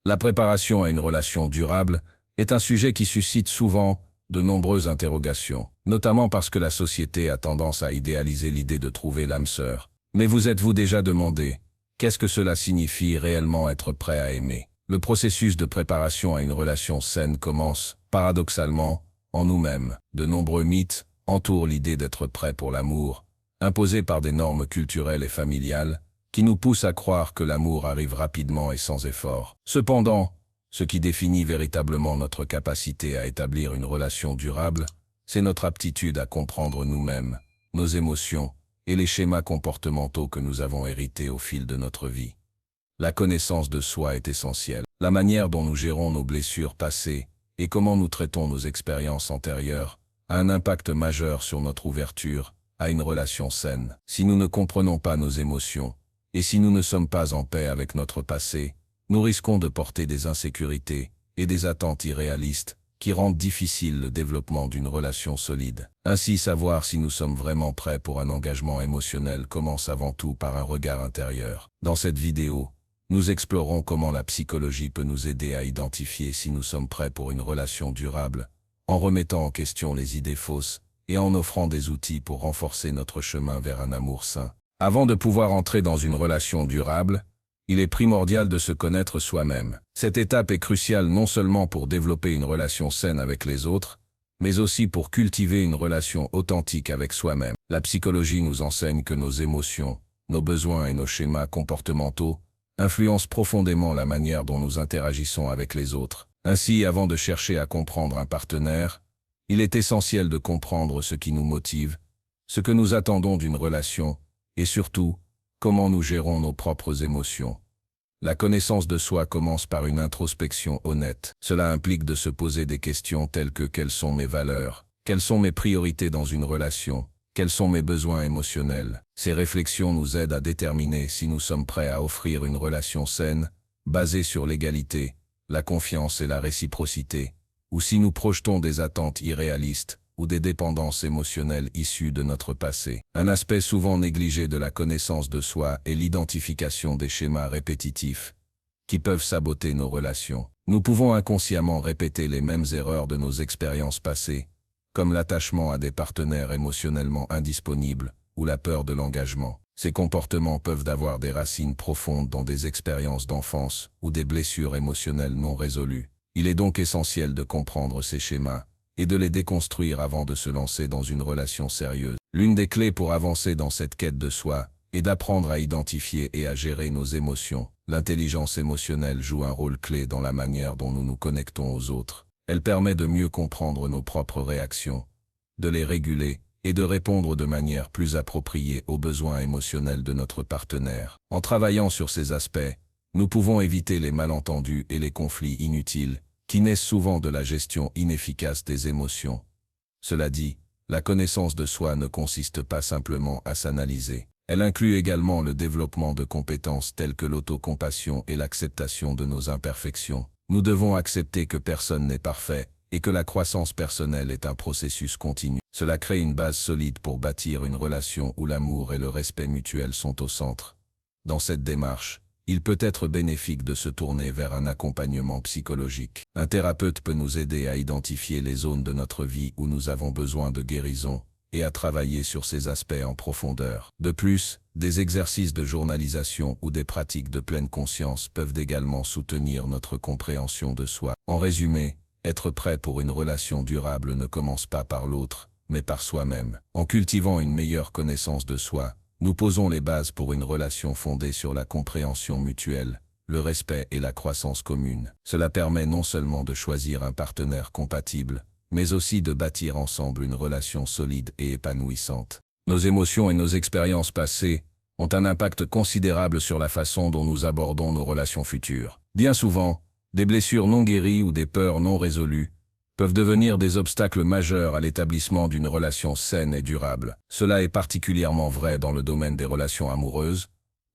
La préparation à une relation durable est un sujet qui suscite souvent de nombreuses interrogations, notamment parce que la société a tendance à idéaliser l'idée de trouver l'âme sœur. Mais vous êtes-vous déjà demandé, qu'est-ce que cela signifie réellement être prêt à aimer? Le processus de préparation à une relation saine commence, paradoxalement, en nous-mêmes. De nombreux mythes entourent l'idée d'être prêt pour l'amour, imposés par des normes culturelles et familiales, qui nous poussent à croire que l'amour arrive rapidement et sans effort. Cependant, ce qui définit véritablement notre capacité à établir une relation durable, c'est notre aptitude à comprendre nous-mêmes, nos émotions et les schémas comportementaux que nous avons hérités au fil de notre vie. La connaissance de soi est essentielle. La manière dont nous gérons nos blessures passées et comment nous traitons nos expériences antérieures a un impact majeur sur notre ouverture à une relation saine. Si nous ne comprenons pas nos émotions et si nous ne sommes pas en paix avec notre passé, nous risquons de porter des insécurités et des attentes irréalistes qui rendent difficile le développement d'une relation solide. Ainsi, savoir si nous sommes vraiment prêts pour un engagement émotionnel commence avant tout par un regard intérieur. Dans cette vidéo, nous explorons comment la psychologie peut nous aider à identifier si nous sommes prêts pour une relation durable, en remettant en question les idées fausses et en offrant des outils pour renforcer notre chemin vers un amour sain. Avant de pouvoir entrer dans une relation durable, il est primordial de se connaître soi-même. Cette étape est cruciale non seulement pour développer une relation saine avec les autres, mais aussi pour cultiver une relation authentique avec soi-même. La psychologie nous enseigne que nos émotions, nos besoins et nos schémas comportementaux influencent profondément la manière dont nous interagissons avec les autres. Ainsi, avant de chercher à comprendre un partenaire, il est essentiel de comprendre ce qui nous motive, ce que nous attendons d'une relation, et surtout, comment nous gérons nos propres émotions. La connaissance de soi commence par une introspection honnête. Cela implique de se poser des questions telles que quelles sont mes valeurs, quelles sont mes priorités dans une relation, quels sont mes besoins émotionnels. Ces réflexions nous aident à déterminer si nous sommes prêts à offrir une relation saine, basée sur l'égalité, la confiance et la réciprocité, ou si nous projetons des attentes irréalistes ou des dépendances émotionnelles issues de notre passé. Un aspect souvent négligé de la connaissance de soi est l'identification des schémas répétitifs, qui peuvent saboter nos relations. Nous pouvons inconsciemment répéter les mêmes erreurs de nos expériences passées, comme l'attachement à des partenaires émotionnellement indisponibles ou la peur de l'engagement. Ces comportements peuvent avoir des racines profondes dans des expériences d'enfance ou des blessures émotionnelles non résolues. Il est donc essentiel de comprendre ces schémas et de les déconstruire avant de se lancer dans une relation sérieuse. L'une des clés pour avancer dans cette quête de soi est d'apprendre à identifier et à gérer nos émotions. L'intelligence émotionnelle joue un rôle clé dans la manière dont nous nous connectons aux autres. Elle permet de mieux comprendre nos propres réactions, de les réguler et de répondre de manière plus appropriée aux besoins émotionnels de notre partenaire. En travaillant sur ces aspects, nous pouvons éviter les malentendus et les conflits inutiles qui naissent souvent de la gestion inefficace des émotions. Cela dit, la connaissance de soi ne consiste pas simplement à s'analyser. Elle inclut également le développement de compétences telles que l'autocompassion et l'acceptation de nos imperfections. Nous devons accepter que personne n'est parfait et que la croissance personnelle est un processus continu. Cela crée une base solide pour bâtir une relation où l'amour et le respect mutuel sont au centre. Dans cette démarche, il peut être bénéfique de se tourner vers un accompagnement psychologique. Un thérapeute peut nous aider à identifier les zones de notre vie où nous avons besoin de guérison et à travailler sur ces aspects en profondeur. De plus, des exercices de journalisation ou des pratiques de pleine conscience peuvent également soutenir notre compréhension de soi. En résumé, être prêt pour une relation durable ne commence pas par l'autre, mais par soi-même. En cultivant une meilleure connaissance de soi, nous posons les bases pour une relation fondée sur la compréhension mutuelle, le respect et la croissance commune. Cela permet non seulement de choisir un partenaire compatible, mais aussi de bâtir ensemble une relation solide et épanouissante. Nos émotions et nos expériences passées ont un impact considérable sur la façon dont nous abordons nos relations futures. Bien souvent, des blessures non guéries ou des peurs non résolues peuvent devenir des obstacles majeurs à l'établissement d'une relation saine et durable. Cela est particulièrement vrai dans le domaine des relations amoureuses,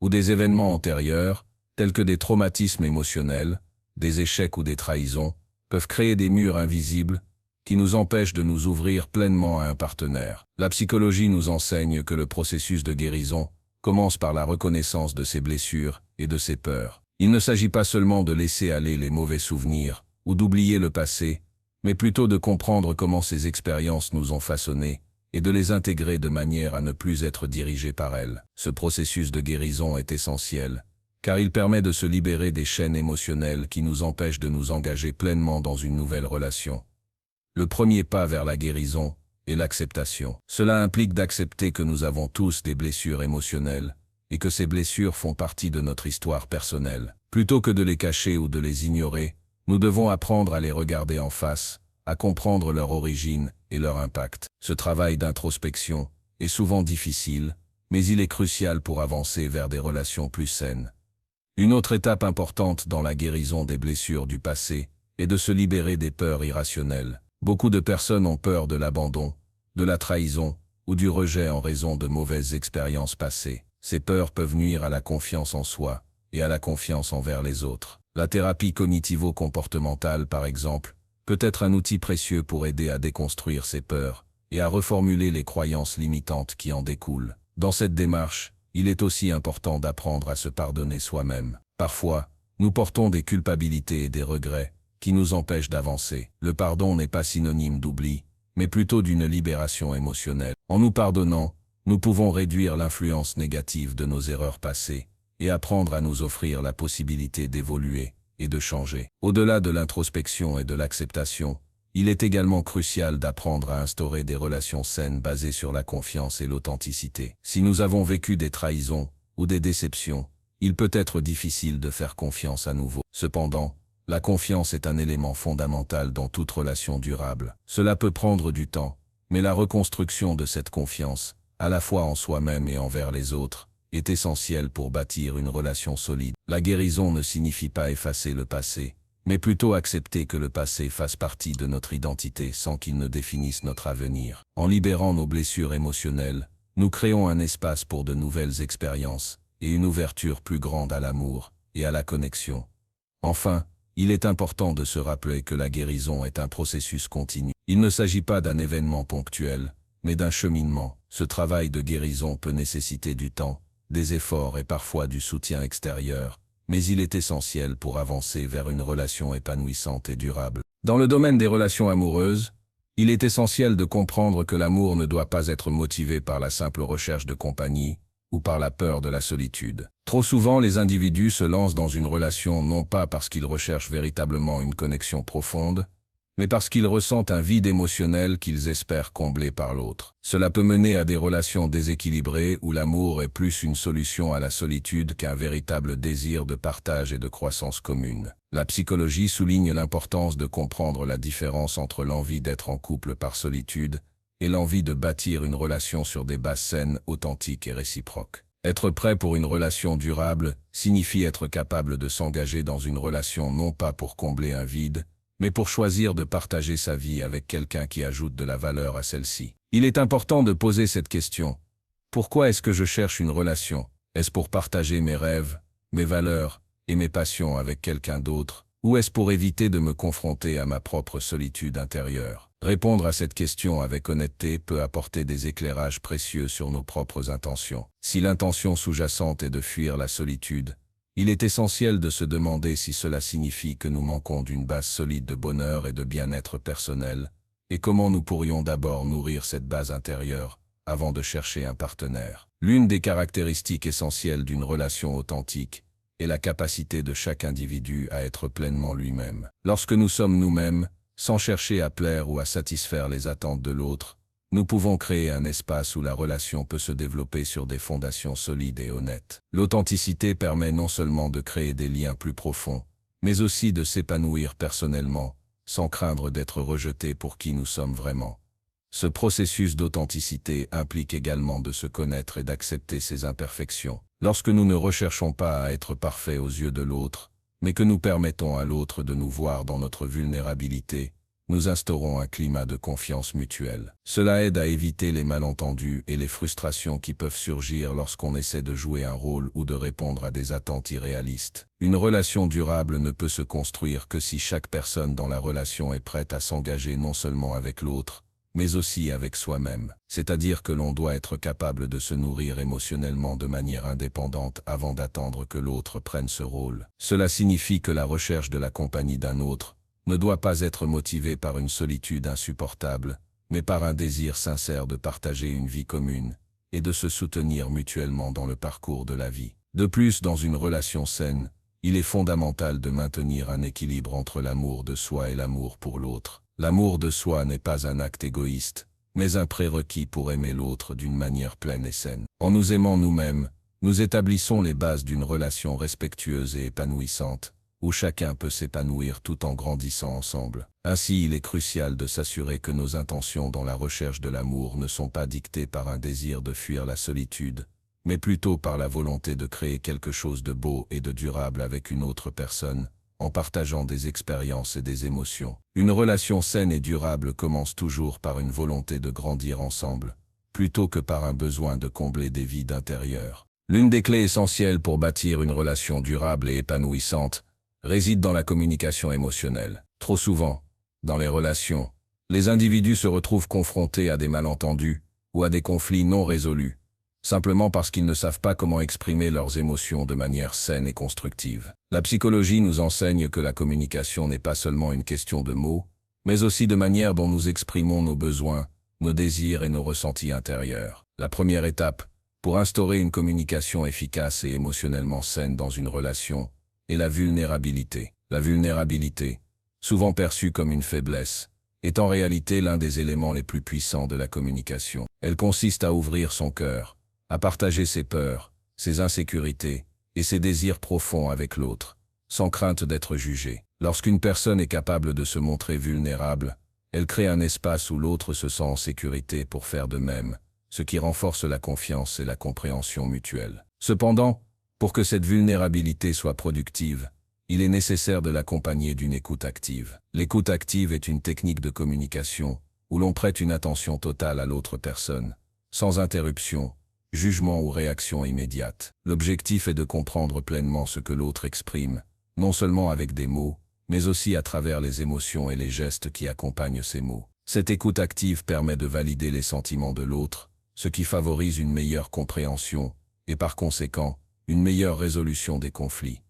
où des événements antérieurs, tels que des traumatismes émotionnels, des échecs ou des trahisons, peuvent créer des murs invisibles qui nous empêchent de nous ouvrir pleinement à un partenaire. La psychologie nous enseigne que le processus de guérison commence par la reconnaissance de ces blessures et de ces peurs. Il ne s'agit pas seulement de laisser aller les mauvais souvenirs, ou d'oublier le passé, mais plutôt de comprendre comment ces expériences nous ont façonnés, et de les intégrer de manière à ne plus être dirigés par elles. Ce processus de guérison est essentiel, car il permet de se libérer des chaînes émotionnelles qui nous empêchent de nous engager pleinement dans une nouvelle relation. Le premier pas vers la guérison est l'acceptation. Cela implique d'accepter que nous avons tous des blessures émotionnelles, et que ces blessures font partie de notre histoire personnelle. Plutôt que de les cacher ou de les ignorer, nous devons apprendre à les regarder en face, à comprendre leur origine et leur impact. Ce travail d'introspection est souvent difficile, mais il est crucial pour avancer vers des relations plus saines. Une autre étape importante dans la guérison des blessures du passé est de se libérer des peurs irrationnelles. Beaucoup de personnes ont peur de l'abandon, de la trahison ou du rejet en raison de mauvaises expériences passées. Ces peurs peuvent nuire à la confiance en soi et à la confiance envers les autres. La thérapie cognitivo-comportementale, par exemple, peut être un outil précieux pour aider à déconstruire ces peurs et à reformuler les croyances limitantes qui en découlent. Dans cette démarche, il est aussi important d'apprendre à se pardonner soi-même. Parfois, nous portons des culpabilités et des regrets qui nous empêchent d'avancer. Le pardon n'est pas synonyme d'oubli, mais plutôt d'une libération émotionnelle. En nous pardonnant, nous pouvons réduire l'influence négative de nos erreurs passées et apprendre à nous offrir la possibilité d'évoluer et de changer. Au-delà de l'introspection et de l'acceptation, il est également crucial d'apprendre à instaurer des relations saines basées sur la confiance et l'authenticité. Si nous avons vécu des trahisons ou des déceptions, il peut être difficile de faire confiance à nouveau. Cependant, la confiance est un élément fondamental dans toute relation durable. Cela peut prendre du temps, mais la reconstruction de cette confiance, à la fois en soi-même et envers les autres, est essentielle pour bâtir une relation solide. La guérison ne signifie pas effacer le passé, mais plutôt accepter que le passé fasse partie de notre identité sans qu'il ne définisse notre avenir. En libérant nos blessures émotionnelles, nous créons un espace pour de nouvelles expériences et une ouverture plus grande à l'amour et à la connexion. Enfin, il est important de se rappeler que la guérison est un processus continu. Il ne s'agit pas d'un événement ponctuel, mais d'un cheminement. Ce travail de guérison peut nécessiter du temps, des efforts et parfois du soutien extérieur, mais il est essentiel pour avancer vers une relation épanouissante et durable. Dans le domaine des relations amoureuses, il est essentiel de comprendre que l'amour ne doit pas être motivé par la simple recherche de compagnie ou par la peur de la solitude. Trop souvent, les individus se lancent dans une relation non pas parce qu'ils recherchent véritablement une connexion profonde, mais parce qu'ils ressentent un vide émotionnel qu'ils espèrent combler par l'autre. Cela peut mener à des relations déséquilibrées où l'amour est plus une solution à la solitude qu'un véritable désir de partage et de croissance commune. La psychologie souligne l'importance de comprendre la différence entre l'envie d'être en couple par solitude et l'envie de bâtir une relation sur des bases saines, authentiques et réciproques. Être prêt pour une relation durable signifie être capable de s'engager dans une relation non pas pour combler un vide, mais pour choisir de partager sa vie avec quelqu'un qui ajoute de la valeur à celle-ci. Il est important de poser cette question. Pourquoi est-ce que je cherche une relation? Est-ce pour partager mes rêves, mes valeurs et mes passions avec quelqu'un d'autre? Ou est-ce pour éviter de me confronter à ma propre solitude intérieure? Répondre à cette question avec honnêteté peut apporter des éclairages précieux sur nos propres intentions. Si l'intention sous-jacente est de fuir la solitude, il est essentiel de se demander si cela signifie que nous manquons d'une base solide de bonheur et de bien-être personnel, et comment nous pourrions d'abord nourrir cette base intérieure, avant de chercher un partenaire. L'une des caractéristiques essentielles d'une relation authentique est la capacité de chaque individu à être pleinement lui-même. Lorsque nous sommes nous-mêmes, sans chercher à plaire ou à satisfaire les attentes de l'autre, nous pouvons créer un espace où la relation peut se développer sur des fondations solides et honnêtes. L'authenticité permet non seulement de créer des liens plus profonds, mais aussi de s'épanouir personnellement, sans craindre d'être rejeté pour qui nous sommes vraiment. Ce processus d'authenticité implique également de se connaître et d'accepter ses imperfections. Lorsque nous ne recherchons pas à être parfaits aux yeux de l'autre, mais que nous permettons à l'autre de nous voir dans notre vulnérabilité, nous instaurons un climat de confiance mutuelle. Cela aide à éviter les malentendus et les frustrations qui peuvent surgir lorsqu'on essaie de jouer un rôle ou de répondre à des attentes irréalistes. Une relation durable ne peut se construire que si chaque personne dans la relation est prête à s'engager non seulement avec l'autre, mais aussi avec soi-même. C'est-à-dire que l'on doit être capable de se nourrir émotionnellement de manière indépendante avant d'attendre que l'autre prenne ce rôle. Cela signifie que la recherche de la compagnie d'un autre ne doit pas être motivée par une solitude insupportable, mais par un désir sincère de partager une vie commune et de se soutenir mutuellement dans le parcours de la vie. De plus, dans une relation saine, il est fondamental de maintenir un équilibre entre l'amour de soi et l'amour pour l'autre. L'amour de soi n'est pas un acte égoïste, mais un prérequis pour aimer l'autre d'une manière pleine et saine. En nous aimant nous-mêmes, nous établissons les bases d'une relation respectueuse et épanouissante, où chacun peut s'épanouir tout en grandissant ensemble. Ainsi, il est crucial de s'assurer que nos intentions dans la recherche de l'amour ne sont pas dictées par un désir de fuir la solitude, mais plutôt par la volonté de créer quelque chose de beau et de durable avec une autre personne, en partageant des expériences et des émotions. Une relation saine et durable commence toujours par une volonté de grandir ensemble, plutôt que par un besoin de combler des vides intérieurs. L'une des clés essentielles pour bâtir une relation durable et épanouissante réside dans la communication émotionnelle. Trop souvent, dans les relations, les individus se retrouvent confrontés à des malentendus ou à des conflits non résolus, simplement parce qu'ils ne savent pas comment exprimer leurs émotions de manière saine et constructive. La psychologie nous enseigne que la communication n'est pas seulement une question de mots, mais aussi de manière dont nous exprimons nos besoins, nos désirs et nos ressentis intérieurs. La première étape, pour instaurer une communication efficace et émotionnellement saine dans une relation, est la vulnérabilité. La vulnérabilité, souvent perçue comme une faiblesse, est en réalité l'un des éléments les plus puissants de la communication. Elle consiste à ouvrir son cœur, à partager ses peurs, ses insécurités et ses désirs profonds avec l'autre, sans crainte d'être jugé. Lorsqu'une personne est capable de se montrer vulnérable, elle crée un espace où l'autre se sent en sécurité pour faire de même, ce qui renforce la confiance et la compréhension mutuelle. Cependant, pour que cette vulnérabilité soit productive, il est nécessaire de l'accompagner d'une écoute active. L'écoute active est une technique de communication où l'on prête une attention totale à l'autre personne, sans interruption, jugement ou réaction immédiate. L'objectif est de comprendre pleinement ce que l'autre exprime, non seulement avec des mots, mais aussi à travers les émotions et les gestes qui accompagnent ces mots. Cette écoute active permet de valider les sentiments de l'autre, ce qui favorise une meilleure compréhension et par conséquent, une meilleure résolution des conflits.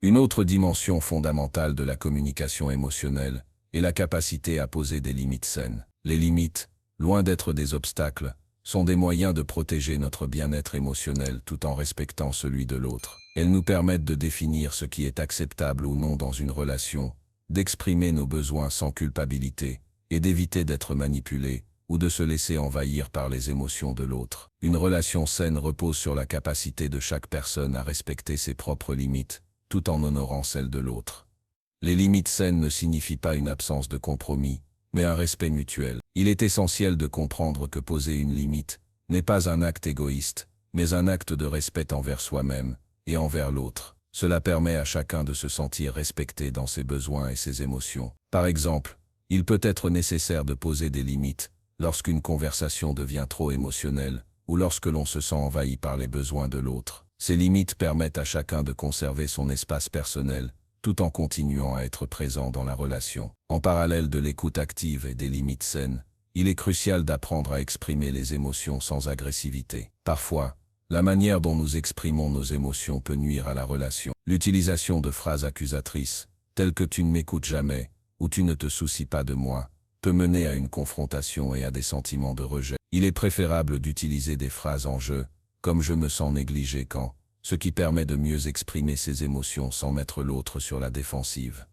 Une autre dimension fondamentale de la communication émotionnelle est la capacité à poser des limites saines. Les limites, loin d'être des obstacles, sont des moyens de protéger notre bien-être émotionnel tout en respectant celui de l'autre. Elles nous permettent de définir ce qui est acceptable ou non dans une relation, d'exprimer nos besoins sans culpabilité, et d'éviter d'être manipulés ou de se laisser envahir par les émotions de l'autre. Une relation saine repose sur la capacité de chaque personne à respecter ses propres limites, tout en honorant celles de l'autre. Les limites saines ne signifient pas une absence de compromis, mais un respect mutuel. Il est essentiel de comprendre que poser une limite n'est pas un acte égoïste, mais un acte de respect envers soi-même et envers l'autre. Cela permet à chacun de se sentir respecté dans ses besoins et ses émotions. Par exemple, il peut être nécessaire de poser des limites lorsqu'une conversation devient trop émotionnelle ou lorsque l'on se sent envahi par les besoins de l'autre. Ces limites permettent à chacun de conserver son espace personnel, tout en continuant à être présent dans la relation. En parallèle de l'écoute active et des limites saines, il est crucial d'apprendre à exprimer les émotions sans agressivité. Parfois, la manière dont nous exprimons nos émotions peut nuire à la relation. L'utilisation de phrases accusatrices, telles que « tu ne m'écoutes jamais » ou « tu ne te soucies pas de moi », peut mener à une confrontation et à des sentiments de rejet. Il est préférable d'utiliser des phrases en jeu, comme « je me sens négligé quand », ce qui permet de mieux exprimer ses émotions sans mettre l'autre sur la défensive.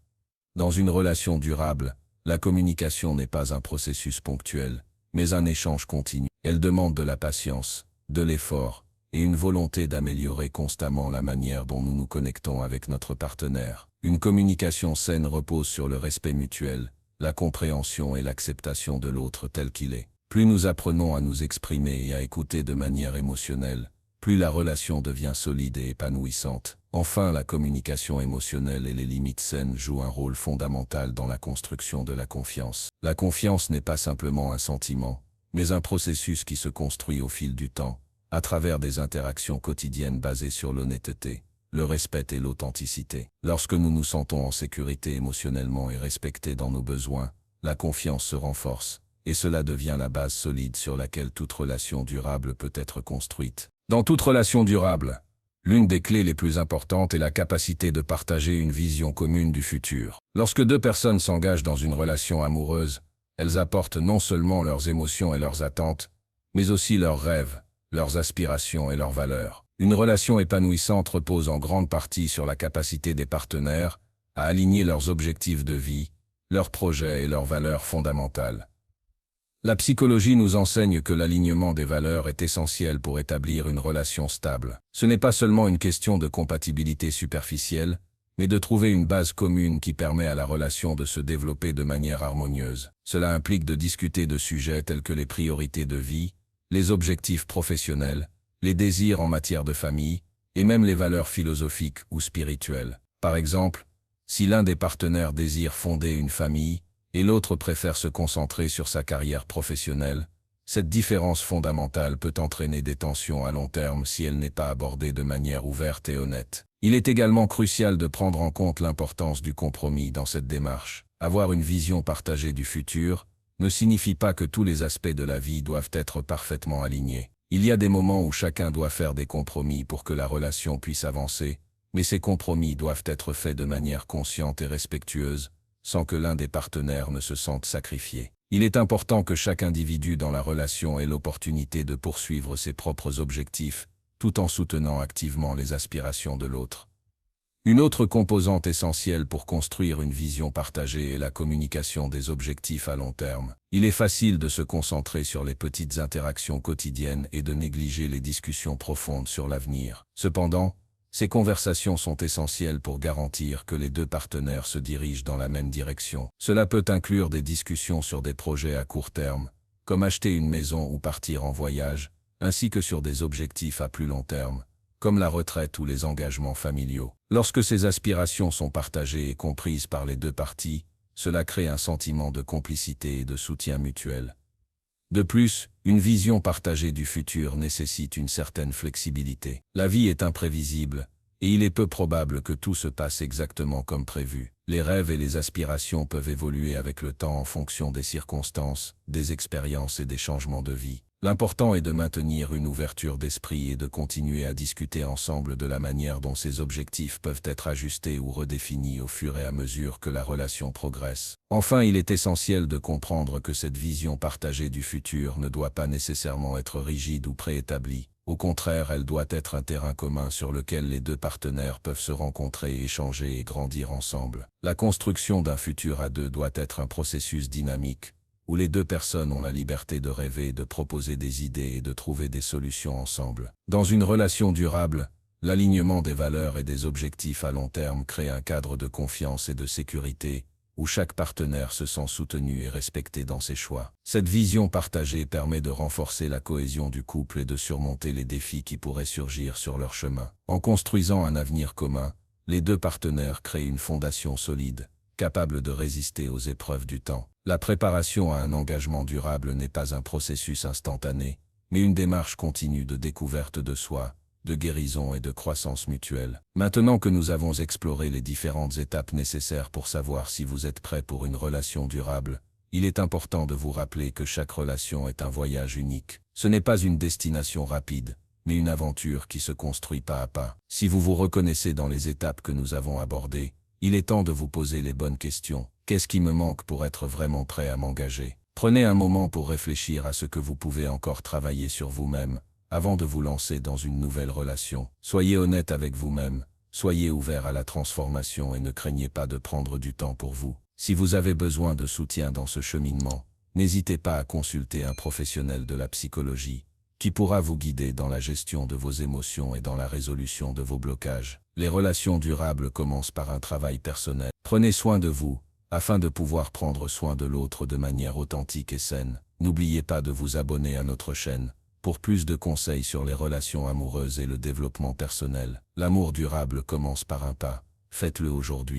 Dans une relation durable, la communication n'est pas un processus ponctuel, mais un échange continu. Elle demande de la patience, de l'effort, et une volonté d'améliorer constamment la manière dont nous nous connectons avec notre partenaire. Une communication saine repose sur le respect mutuel, la compréhension et l'acceptation de l'autre tel qu'il est. Plus nous apprenons à nous exprimer et à écouter de manière émotionnelle, plus la relation devient solide et épanouissante. Enfin, la communication émotionnelle et les limites saines jouent un rôle fondamental dans la construction de la confiance. La confiance n'est pas simplement un sentiment, mais un processus qui se construit au fil du temps, à travers des interactions quotidiennes basées sur l'honnêteté, le respect et l'authenticité. Lorsque nous nous sentons en sécurité émotionnellement et respectés dans nos besoins, la confiance se renforce, et cela devient la base solide sur laquelle toute relation durable peut être construite. Dans toute relation durable, l'une des clés les plus importantes est la capacité de partager une vision commune du futur. Lorsque deux personnes s'engagent dans une relation amoureuse, elles apportent non seulement leurs émotions et leurs attentes, mais aussi leurs rêves, leurs aspirations et leurs valeurs. Une relation épanouissante repose en grande partie sur la capacité des partenaires à aligner leurs objectifs de vie, leurs projets et leurs valeurs fondamentales. La psychologie nous enseigne que l'alignement des valeurs est essentiel pour établir une relation stable. Ce n'est pas seulement une question de compatibilité superficielle, mais de trouver une base commune qui permet à la relation de se développer de manière harmonieuse. Cela implique de discuter de sujets tels que les priorités de vie, les objectifs professionnels, les désirs en matière de famille, et même les valeurs philosophiques ou spirituelles. Par exemple, si l'un des partenaires désire fonder une famille, et l'autre préfère se concentrer sur sa carrière professionnelle, cette différence fondamentale peut entraîner des tensions à long terme si elle n'est pas abordée de manière ouverte et honnête. Il est également crucial de prendre en compte l'importance du compromis dans cette démarche. Avoir une vision partagée du futur ne signifie pas que tous les aspects de la vie doivent être parfaitement alignés. Il y a des moments où chacun doit faire des compromis pour que la relation puisse avancer, mais ces compromis doivent être faits de manière consciente et respectueuse, sans que l'un des partenaires ne se sente sacrifié. Il est important que chaque individu dans la relation ait l'opportunité de poursuivre ses propres objectifs, tout en soutenant activement les aspirations de l'autre. Une autre composante essentielle pour construire une vision partagée est la communication des objectifs à long terme. Il est facile de se concentrer sur les petites interactions quotidiennes et de négliger les discussions profondes sur l'avenir. Cependant, ces conversations sont essentielles pour garantir que les deux partenaires se dirigent dans la même direction. Cela peut inclure des discussions sur des projets à court terme, comme acheter une maison ou partir en voyage, ainsi que sur des objectifs à plus long terme, comme la retraite ou les engagements familiaux. Lorsque ces aspirations sont partagées et comprises par les deux parties, cela crée un sentiment de complicité et de soutien mutuel. De plus, une vision partagée du futur nécessite une certaine flexibilité. La vie est imprévisible, et il est peu probable que tout se passe exactement comme prévu. Les rêves et les aspirations peuvent évoluer avec le temps en fonction des circonstances, des expériences et des changements de vie. L'important est de maintenir une ouverture d'esprit et de continuer à discuter ensemble de la manière dont ces objectifs peuvent être ajustés ou redéfinis au fur et à mesure que la relation progresse. Enfin, il est essentiel de comprendre que cette vision partagée du futur ne doit pas nécessairement être rigide ou préétablie. Au contraire, elle doit être un terrain commun sur lequel les deux partenaires peuvent se rencontrer, échanger et grandir ensemble. La construction d'un futur à deux doit être un processus dynamique, où les deux personnes ont la liberté de rêver, de proposer des idées et de trouver des solutions ensemble. Dans une relation durable, l'alignement des valeurs et des objectifs à long terme crée un cadre de confiance et de sécurité, où chaque partenaire se sent soutenu et respecté dans ses choix. Cette vision partagée permet de renforcer la cohésion du couple et de surmonter les défis qui pourraient surgir sur leur chemin. En construisant un avenir commun, les deux partenaires créent une fondation solide, capable de résister aux épreuves du temps. La préparation à un engagement durable n'est pas un processus instantané, mais une démarche continue de découverte de soi, de guérison et de croissance mutuelle. Maintenant que nous avons exploré les différentes étapes nécessaires pour savoir si vous êtes prêt pour une relation durable, il est important de vous rappeler que chaque relation est un voyage unique. Ce n'est pas une destination rapide, mais une aventure qui se construit pas à pas. Si vous vous reconnaissez dans les étapes que nous avons abordées, il est temps de vous poser les bonnes questions. Qu'est-ce qui me manque pour être vraiment prêt à m'engager? Prenez un moment pour réfléchir à ce que vous pouvez encore travailler sur vous-même, avant de vous lancer dans une nouvelle relation. Soyez honnête avec vous-même, soyez ouvert à la transformation et ne craignez pas de prendre du temps pour vous. Si vous avez besoin de soutien dans ce cheminement, n'hésitez pas à consulter un professionnel de la psychologie, qui pourra vous guider dans la gestion de vos émotions et dans la résolution de vos blocages. Les relations durables commencent par un travail personnel. Prenez soin de vous, afin de pouvoir prendre soin de l'autre de manière authentique et saine. N'oubliez pas de vous abonner à notre chaîne, pour plus de conseils sur les relations amoureuses et le développement personnel. L'amour durable commence par un pas. Faites-le aujourd'hui.